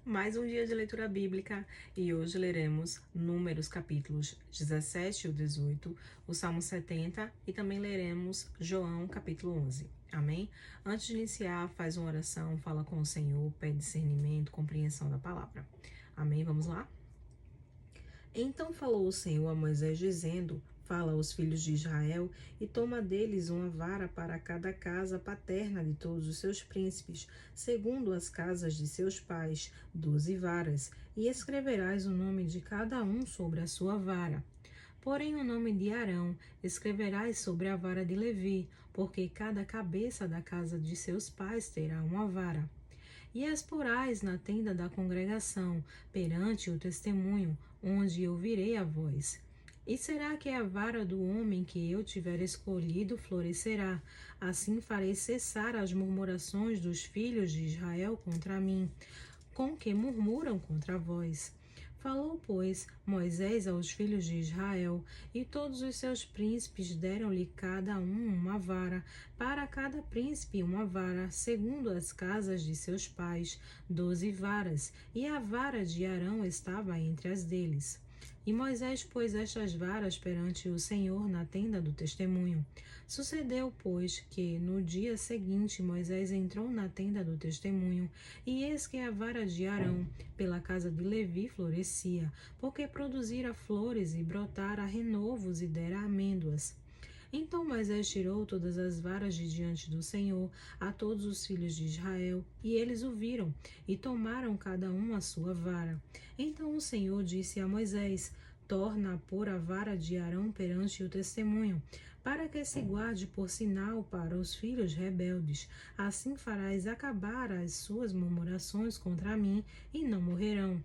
Mais um dia de leitura bíblica e hoje leremos Números capítulos 17 e 18, o Salmo 70 e também leremos João capítulo 11. Amém? Antes de iniciar, faz uma oração, fala com o Senhor, pede discernimento, compreensão da palavra. Amém? Vamos lá? Então falou o Senhor a Moisés dizendo: Fala aos filhos de Israel e toma deles uma vara para cada casa paterna de todos os seus príncipes, segundo as casas de seus pais, 12 varas, e escreverás o nome de cada um sobre a sua vara. Porém, o nome de Arão escreverás sobre a vara de Levi, porque cada cabeça da casa de seus pais terá uma vara. E as porás na tenda da congregação, perante o testemunho, onde ouvirei a voz. E será que a vara do homem que eu tiver escolhido florescerá? Assim farei cessar as murmurações dos filhos de Israel contra mim, com que murmuram contra vós. Falou, pois, Moisés aos filhos de Israel, e todos os seus príncipes deram-lhe cada um uma vara, para cada príncipe uma vara, segundo as casas de seus pais, 12 varas, e a vara de Arão estava entre as deles. E Moisés pôs estas varas perante o Senhor na tenda do testemunho. Sucedeu, pois, que no dia seguinte Moisés entrou na tenda do testemunho, e eis que a vara de Arão, pela casa de Levi, florescia, porque produzira flores e brotara renovos e dera amêndoas. Então Moisés tirou todas as varas de diante do Senhor a todos os filhos de Israel, e eles o viram, e tomaram cada um a sua vara. Então o Senhor disse a Moisés: Torna a pôr a vara de Arão perante o testemunho, para que se guarde por sinal para os filhos rebeldes. Assim farás acabar as suas murmurações contra mim, e não morrerão.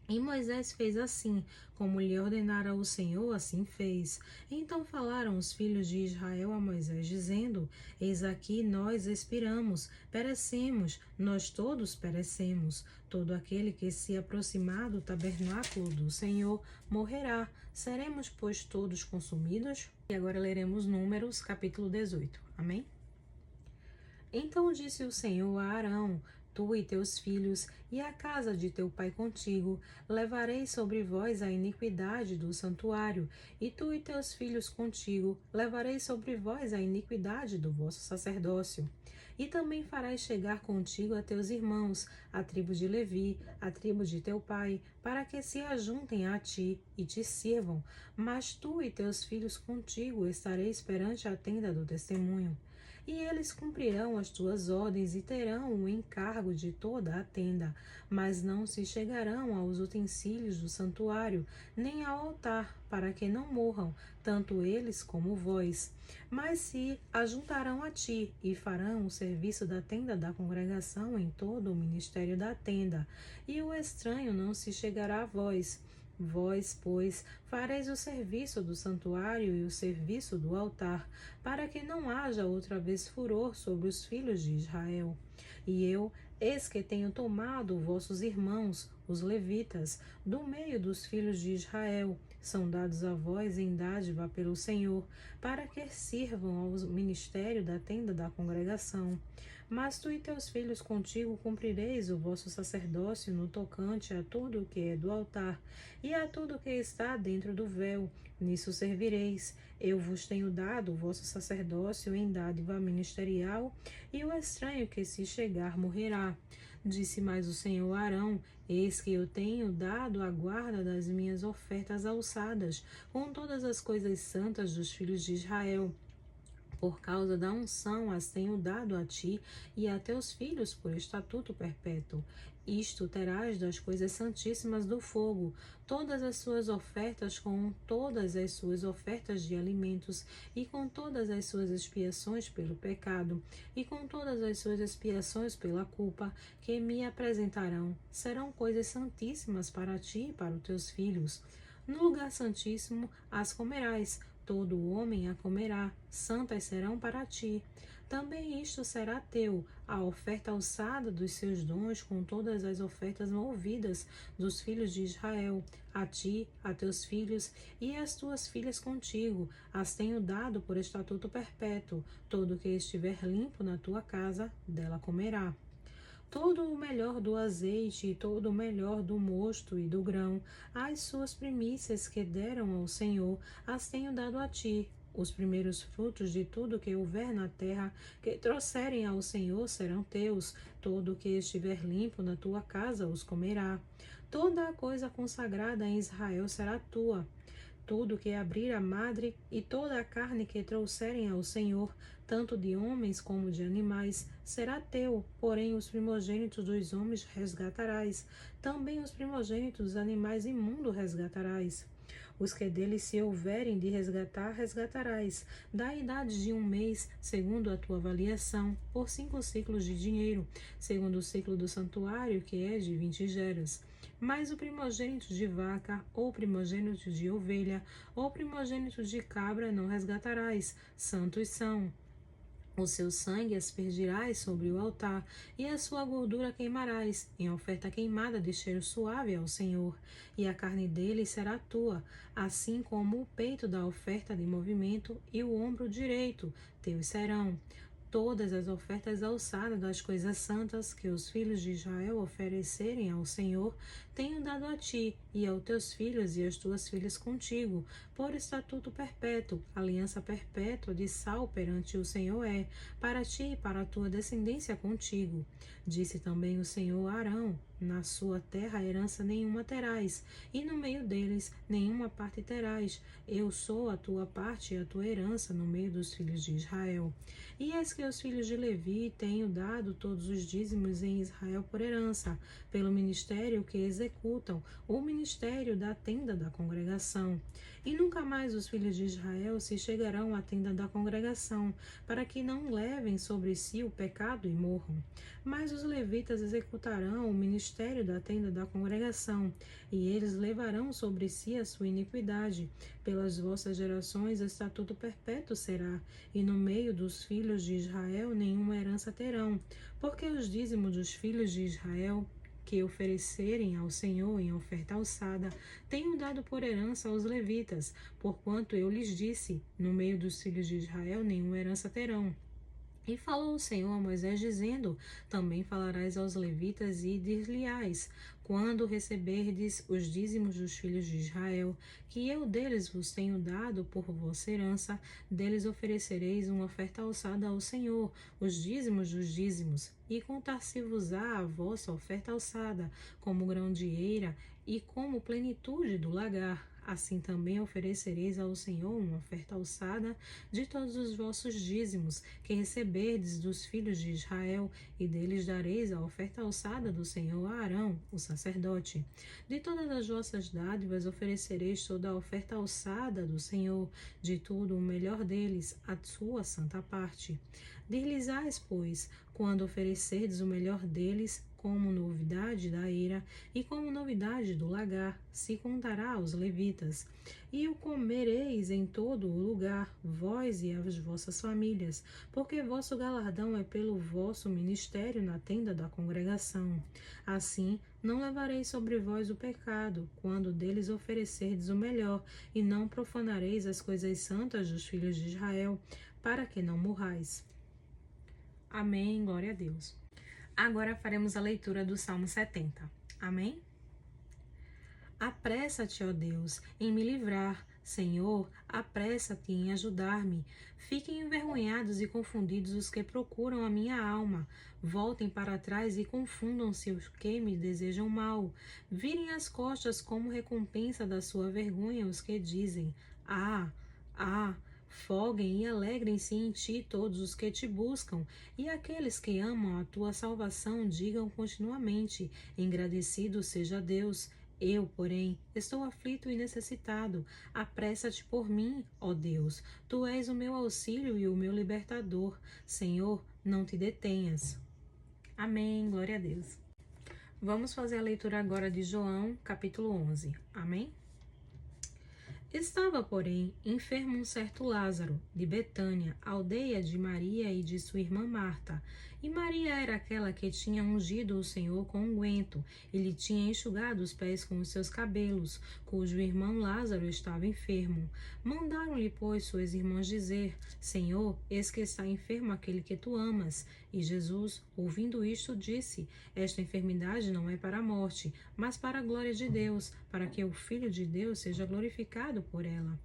E Moisés fez assim, como lhe ordenara o Senhor, assim fez. Então falaram os filhos de Israel a Moisés, dizendo: Eis aqui nós expiramos, perecemos, nós todos perecemos. Todo aquele que se aproximar do tabernáculo do Senhor morrerá. Seremos, pois, todos consumidos? E agora leremos Números, capítulo 18. Amém? Então disse o Senhor a Arão: Tu e teus filhos, e a casa de teu pai contigo, levarei sobre vós a iniquidade do santuário, e tu e teus filhos contigo, levarei sobre vós a iniquidade do vosso sacerdócio. E também farás chegar contigo a teus irmãos, a tribo de Levi, a tribo de teu pai, para que se ajuntem a ti e te sirvam. Mas tu e teus filhos contigo estareis perante a tenda do testemunho. E eles cumprirão as tuas ordens e terão o encargo de toda a tenda, mas não se chegarão aos utensílios do santuário, nem ao altar, para que não morram, tanto eles como vós. Mas se ajuntarão a ti e farão o serviço da tenda da congregação em todo o ministério da tenda, e o estranho não se chegará a vós. Vós, pois, fareis o serviço do santuário e o serviço do altar, para que não haja outra vez furor sobre os filhos de Israel. E eu, eis que tenho tomado vossos irmãos, os levitas, do meio dos filhos de Israel, são dados a vós em dádiva pelo Senhor, para que sirvam ao ministério da tenda da congregação. Mas tu e teus filhos contigo cumprireis o vosso sacerdócio no tocante a tudo o que é do altar, e a tudo o que está dentro do véu, nisso servireis. Eu vos tenho dado o vosso sacerdócio em dádiva ministerial, e o estranho que se chegar morrerá. Disse mais o Senhor a Arão: Eis que eu tenho dado a guarda das minhas ofertas alçadas, com todas as coisas santas dos filhos de Israel. Por causa da unção as tenho dado a ti e a teus filhos por estatuto perpétuo. Isto terás das coisas santíssimas do fogo, todas as suas ofertas com todas as suas ofertas de alimentos, e com todas as suas expiações pelo pecado, e com todas as suas expiações pela culpa, que me apresentarão. Serão coisas santíssimas para ti e para os teus filhos. No lugar santíssimo as comerás, todo o homem a comerá, santas serão para ti. Também isto será teu, a oferta alçada dos seus dons, com todas as ofertas movidas dos filhos de Israel, a ti, a teus filhos e as tuas filhas contigo, as tenho dado por estatuto perpétuo. Todo que estiver limpo na tua casa, dela comerá. todo o melhor do azeite e todo o melhor do mosto e do grão, as suas primícias que deram ao Senhor, as tenho dado a ti. Os primeiros frutos de tudo que houver na terra, que trouxerem ao Senhor, serão teus. Todo o que estiver limpo na tua casa os comerá. Toda a coisa consagrada em Israel será tua. Tudo que abrir a madre e toda a carne que trouxerem ao Senhor, tanto de homens como de animais, será teu, porém os primogênitos dos homens resgatarás, também os primogênitos dos animais imundos resgatarás. Os que deles se houverem de resgatar, resgatarás, da idade de 1 mês, segundo a tua avaliação, por 5 ciclos de dinheiro, segundo o ciclo do santuário, que é de 20 geras. Mas o primogênito de vaca, ou primogênito de ovelha, ou primogênito de cabra não resgatarás, santos são. O seu sangue aspergirás sobre o altar, e a sua gordura queimarás, em oferta queimada de cheiro suave ao Senhor, e a carne dele será tua, assim como o peito da oferta de movimento e o ombro direito, teus serão. Todas as ofertas alçadas das coisas santas que os filhos de Israel oferecerem ao Senhor, tenho dado a ti e aos teus filhos e às tuas filhas contigo, por estatuto perpétuo, aliança perpétua de sal perante o Senhor é, para ti e para a tua descendência contigo. Disse também o Senhor a Arão: na sua terra herança nenhuma terás, e no meio deles nenhuma parte terás. Eu sou a tua parte e a tua herança no meio dos filhos de Israel. E eis que os filhos de Levi tenho dado todos os dízimos em Israel por herança, pelo ministério que executam, o ministério da tenda da congregação. E nunca mais os filhos de Israel se chegarão à tenda da congregação, para que não levem sobre si o pecado e morram. Mas os levitas executarão o ministério da tenda da congregação, e eles levarão sobre si a sua iniquidade. Pelas vossas gerações estatuto perpétuo será, e no meio dos filhos de Israel nenhuma herança terão, porque os dízimos dos filhos de Israel que oferecerem ao Senhor em oferta alçada, tenho dado por herança aos levitas, porquanto eu lhes disse: no meio dos filhos de Israel nenhuma herança terão. E falou o Senhor a Moisés, dizendo: também falarás aos levitas e dir-lhe-ás: quando receberdes os dízimos dos filhos de Israel, que eu deles vos tenho dado por vossa herança, deles oferecereis uma oferta alçada ao Senhor, os dízimos dos dízimos, e contar-se-vos-á a vossa oferta alçada, como grão de eira e como plenitude do lagar. Assim também oferecereis ao Senhor uma oferta alçada de todos os vossos dízimos que receberdes dos filhos de Israel, e deles dareis a oferta alçada do Senhor a Arão, o sacerdote. De todas as vossas dádivas oferecereis toda a oferta alçada do Senhor, de tudo o melhor deles, a sua santa parte. Dir-lhes-ás, pois, quando oferecerdes o melhor deles, como novidade da eira e como novidade do lagar, se contará aos levitas. E o comereis em todo o lugar, vós e as vossas famílias, porque vosso galardão é pelo vosso ministério na tenda da congregação. Assim, não levareis sobre vós o pecado, quando deles oferecerdes o melhor, e não profanareis as coisas santas dos filhos de Israel, para que não morrais. Amém, glória a Deus. Agora faremos a leitura do Salmo 70. Amém? Apressa-te, ó Deus, em me livrar. Senhor, apressa-te em ajudar-me. Fiquem envergonhados e confundidos os que procuram a minha alma. Voltem para trás e confundam-se os que me desejam mal. Virem as costas como recompensa da sua vergonha os que dizem: Ah, ah. Folguem e alegrem-se em ti todos os que te buscam, e aqueles que amam a tua salvação digam continuamente: engrandecido seja Deus. Eu, porém, estou aflito e necessitado. Apressa-te por mim, ó Deus. Tu és o meu auxílio e o meu libertador. Senhor, não te detenhas. Amém. Glória a Deus. Vamos fazer a leitura agora de João, capítulo 11. Amém? Estava, porém, enfermo um certo Lázaro, de Betânia, aldeia de Maria e de sua irmã Marta. E Maria era aquela que tinha ungido o Senhor com unguento, e lhe tinha enxugado os pés com os seus cabelos, cujo irmão Lázaro estava enfermo. Mandaram-lhe, pois, suas irmãs dizer: Senhor, eis que está enfermo aquele que tu amas. E Jesus, ouvindo isto, disse: Esta enfermidade não é para a morte, mas para a glória de Deus, para que o Filho de Deus seja glorificado por ela.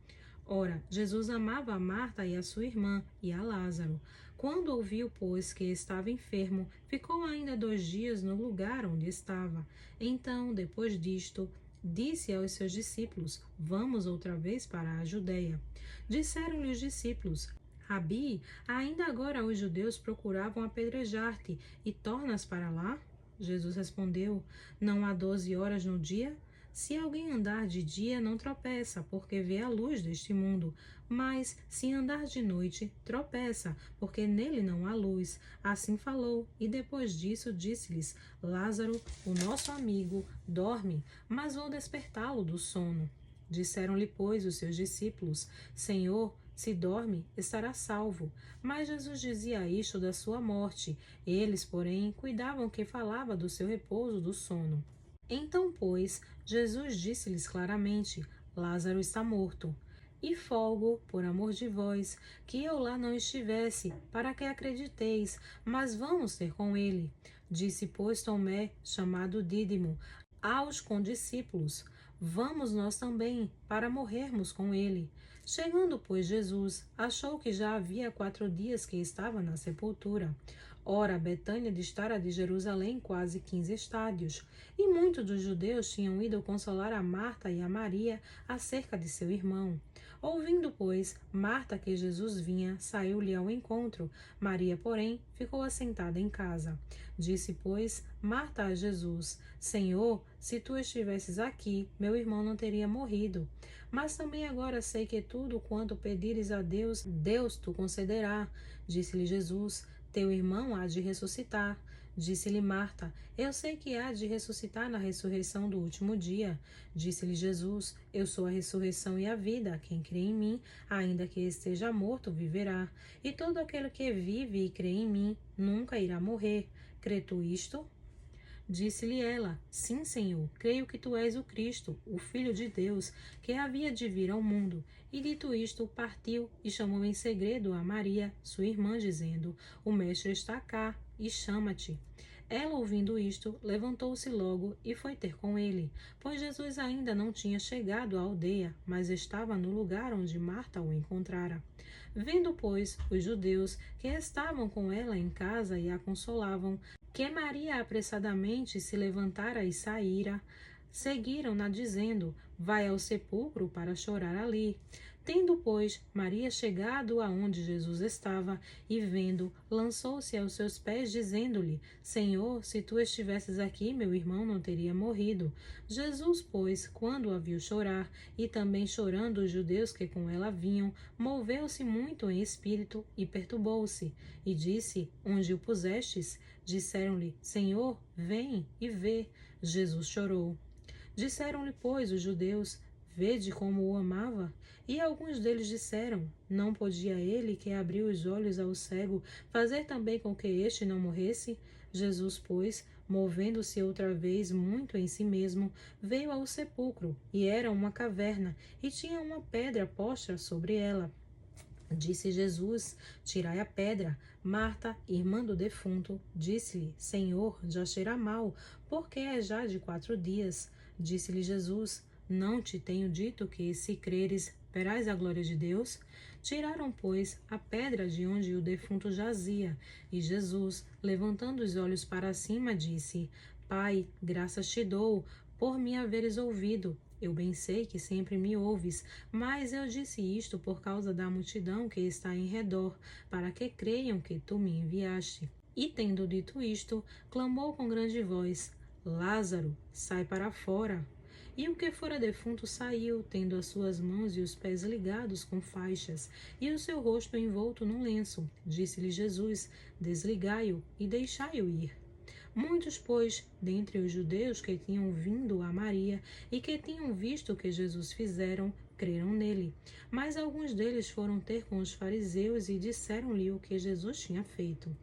Ora, Jesus amava a Marta e a sua irmã, e a Lázaro. Quando ouviu, pois, que estava enfermo, ficou ainda 2 dias no lugar onde estava. Então, depois disto, disse aos seus discípulos: Vamos outra vez para a Judeia. Disseram-lhe os discípulos: Rabi, ainda agora os judeus procuravam apedrejar-te, e tornas para lá? Jesus respondeu: Não há 12 horas no dia? Se alguém andar de dia, não tropeça, porque vê a luz deste mundo. Mas, se andar de noite, tropeça, porque nele não há luz. Assim falou, e depois disso disse-lhes: Lázaro, o nosso amigo, dorme, mas vou despertá-lo do sono. Disseram-lhe, pois, os seus discípulos: Senhor, se dorme, estará salvo. Mas Jesus dizia isto da sua morte. Eles, porém, cuidavam que falava do seu repouso do sono. Então, pois, Jesus disse-lhes claramente: Lázaro está morto. E folgo, por amor de vós, que eu lá não estivesse, para que acrediteis, mas vamos ter com ele. Disse, pois, Tomé, chamado Dídimo, aos condiscípulos: Vamos nós também, para morrermos com ele. Chegando, pois, Jesus, achou que já havia 4 dias que estava na sepultura. Ora, Betânia distara de Jerusalém quase 15 estádios, e muitos dos judeus tinham ido consolar a Marta e a Maria acerca de seu irmão. Ouvindo, pois, Marta que Jesus vinha, saiu-lhe ao encontro. Maria, porém, ficou assentada em casa. Disse, pois, Marta a Jesus: Senhor, se tu estivesses aqui, meu irmão não teria morrido. Mas também agora sei que tudo quanto pedires a Deus, Deus tu concederá. Disse-lhe Jesus: Teu irmão há de ressuscitar. Disse-lhe Marta: Eu sei que há de ressuscitar na ressurreição do último dia. Disse-lhe Jesus: Eu sou a ressurreição e a vida. Quem crê em mim, ainda que esteja morto, viverá. E todo aquele que vive e crê em mim, nunca irá morrer. Crê tu isto? Disse-lhe ela: Sim, Senhor, creio que tu és o Cristo, o Filho de Deus, que havia de vir ao mundo. E dito isto, partiu e chamou em segredo a Maria, sua irmã, dizendo: O mestre está cá e chama-te. Ela, ouvindo isto, levantou-se logo e foi ter com ele, pois Jesus ainda não tinha chegado à aldeia, mas estava no lugar onde Marta o encontrara. Vendo, pois, os judeus que estavam com ela em casa e a consolavam, que Maria apressadamente se levantara e saíra, seguiram-na dizendo: Vai ao sepulcro para chorar ali. Tendo, pois, Maria chegado aonde Jesus estava, e vendo, lançou-se aos seus pés, dizendo-lhe: Senhor, se tu estivesses aqui, meu irmão não teria morrido. Jesus, pois, quando a viu chorar, e também chorando os judeus que com ela vinham, moveu-se muito em espírito e perturbou-se, e disse: Onde o pusestes? Disseram-lhe: Senhor, vem e vê. Jesus chorou. Disseram-lhe, pois, os judeus: Vede como o amava. E alguns deles disseram: Não podia ele, que abriu os olhos ao cego, fazer também com que este não morresse? Jesus, pois, movendo-se outra vez muito em si mesmo, veio ao sepulcro, e era uma caverna, e tinha uma pedra posta sobre ela. Disse Jesus: Tirai a pedra. Marta, irmã do defunto, disse-lhe: Senhor, já cheira mal, porque é já de 4 dias. Disse-lhe Jesus: Não te tenho dito que, se creres, verás a glória de Deus? Tiraram, pois, a pedra de onde o defunto jazia, e Jesus, levantando os olhos para cima, disse: Pai, graças te dou, por me haveres ouvido. Eu bem sei que sempre me ouves, mas eu disse isto por causa da multidão que está em redor, para que creiam que tu me enviaste. E tendo dito isto, clamou com grande voz: Lázaro, sai para fora. E o que fora defunto saiu, tendo as suas mãos e os pés ligados com faixas, e o seu rosto envolto num lenço. Disse-lhe Jesus: Desligai-o e deixai-o ir. Muitos, pois, dentre os judeus que tinham vindo a Maria e que tinham visto o que Jesus fizeram, creram nele. Mas alguns deles foram ter com os fariseus e disseram-lhe o que Jesus tinha feito.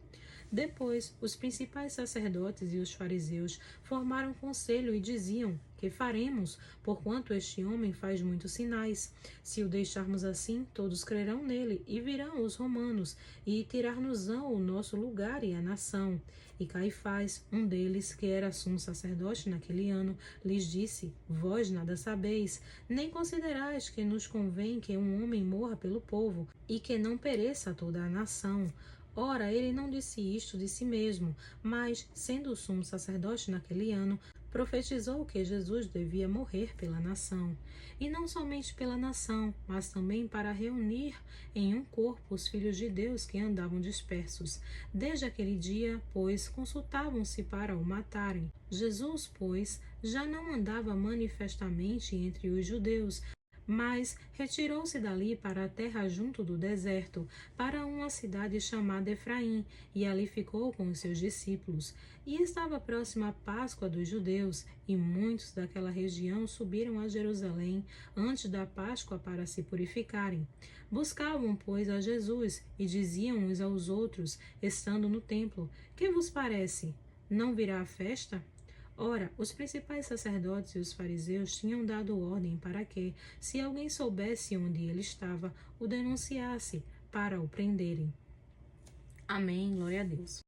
Depois, os principais sacerdotes e os fariseus formaram conselho e diziam: que faremos, porquanto este homem faz muitos sinais? Se o deixarmos assim, todos crerão nele, e virão os romanos, e tirar-nos-ão o nosso lugar e a nação. E Caifás, um deles, que era sumo sacerdote naquele ano, lhes disse: vós nada sabeis, nem considerais que nos convém que um homem morra pelo povo, e que não pereça toda a nação. Ora, ele não disse isto de si mesmo, mas, sendo o sumo sacerdote naquele ano, profetizou que Jesus devia morrer pela nação. E não somente pela nação, mas também para reunir em um corpo os filhos de Deus que andavam dispersos. Desde aquele dia, pois, consultavam-se para o matarem. Jesus, pois, já não andava manifestamente entre os judeus, mas retirou-se dali para a terra junto do deserto, para uma cidade chamada Efraim, e ali ficou com os seus discípulos. E estava próxima a Páscoa dos judeus, e muitos daquela região subiram a Jerusalém antes da Páscoa para se purificarem. Buscavam, pois, a Jesus, e diziam uns aos outros, estando no templo: que vos parece? Não virá a festa? Ora, os principais sacerdotes e os fariseus tinham dado ordem para que, se alguém soubesse onde ele estava, o denunciasse para o prenderem. Amém, glória a Deus.